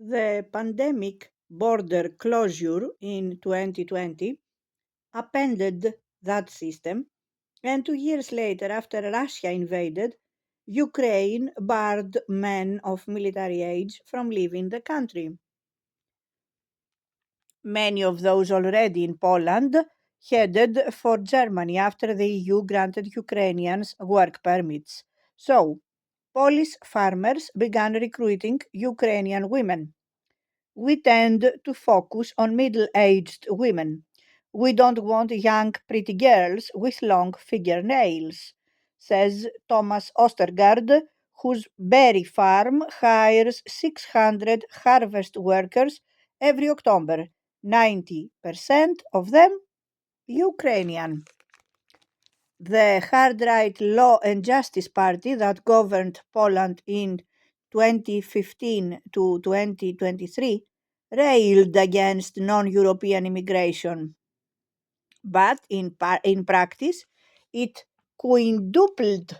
The pandemic border closure in 2020 upended that system, and 2 years later, after Russia invaded, Ukraine barred men of military age from leaving the country. Many of those already in Poland headed for Germany after the EU granted Ukrainians work permits. So, Polish farmers began recruiting Ukrainian women. We tend to focus on middle aged women. We don't want young, pretty girls with long fingernails, says Thomas Ostergaard, whose berry farm hires 600 harvest workers every October, 90% of them Ukrainian. The hard right Law and Justice Party that governed Poland in 2015 to 2023 railed against non European immigration, but in practice, it quintupled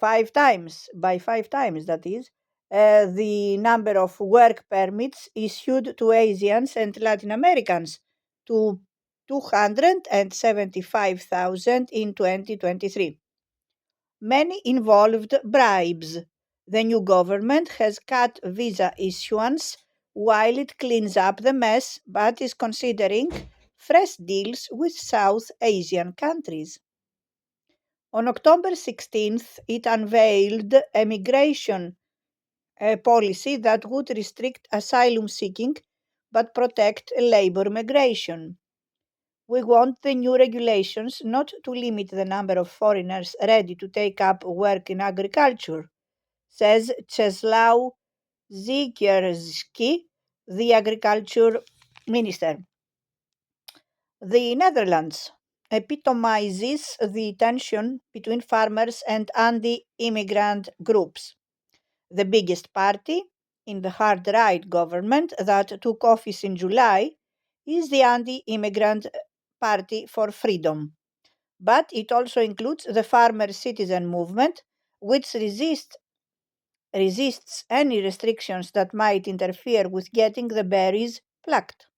5 times, that is, the number of work permits issued to Asians and Latin Americans to 275,000 in 2023. Many involved bribes. The new government has cut visa issuance while it cleans up the mess, but is considering fresh deals with South Asian countries. On October 16th, it unveiled a migration policy that would restrict asylum seeking but protect labor migration. We want the new regulations not to limit the number of foreigners ready to take up work in agriculture, says Czesław Sikierski, the agriculture minister. The Netherlands epitomizes the tension between farmers and anti immigrant groups. The biggest party in the hard right government that took office in July is the anti immigrant Party for Freedom, but it also includes the farmer citizen movement, which resists any restrictions that might interfere with getting the berries plucked.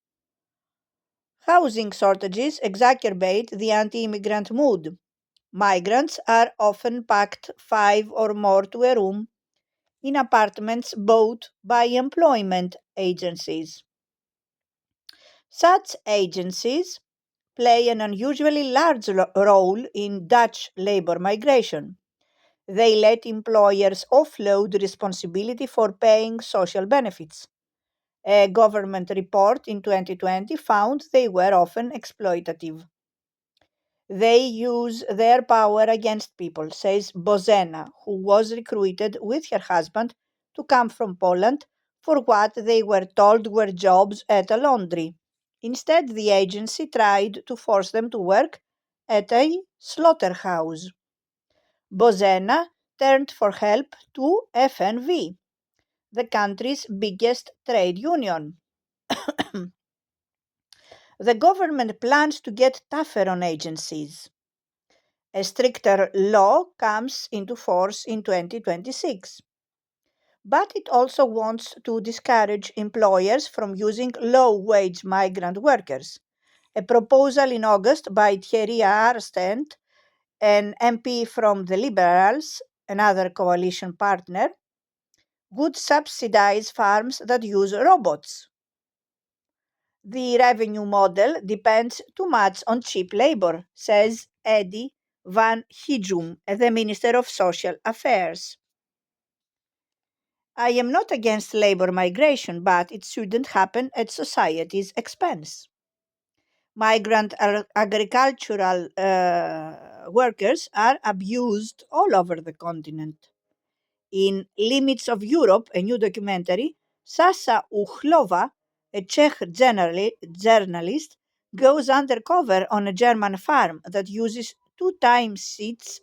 Housing shortages exacerbate the anti immigrant mood. Migrants are often packed five or more to a room in apartments bought by employment agencies. Such agencies play an unusually large role in Dutch labor migration. They let employers offload responsibility for paying social benefits. A government report in 2020 found they were often exploitative. They use their power against people, says Bozena, who was recruited with her husband to come from Poland for what they were told were jobs at a laundry. Instead, the agency tried to force them to work at a slaughterhouse. Bozena turned for help to FNV, the country's biggest trade union. The government plans to get tougher on agencies. A stricter law comes into force in 2026. But it also wants to discourage employers from using low wage migrant workers. A proposal in August by Thierry Arstand, an MP from the Liberals, another coalition partner, would subsidize farms that use robots. The revenue model depends too much on cheap labor, says Eddie Van Hijum, the Minister of Social Affairs. I am not against labor migration, but it shouldn't happen at society's expense. Migrant agricultural workers are abused all over the continent. In Limits of Europe, a new documentary, Sasa Uchlova, a Czech journalist, goes undercover on a German farm that uses two time sheets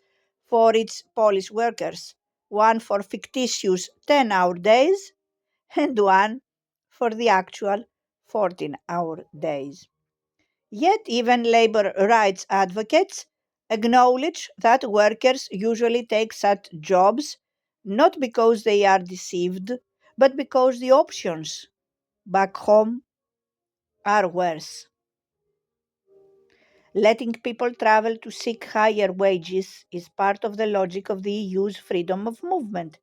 for its Polish workers, one for fictitious 10-hour days and one for the actual 14-hour days. Yet, even labor rights advocates acknowledge that workers usually take such jobs not because they are deceived, but because the options back home are worse. Letting people travel to seek higher wages is part of the logic of the EU's freedom of movement.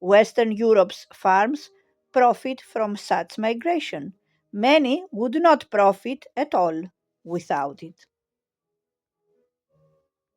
Western Europe's farms profit from such migration. Many would not profit at all without it.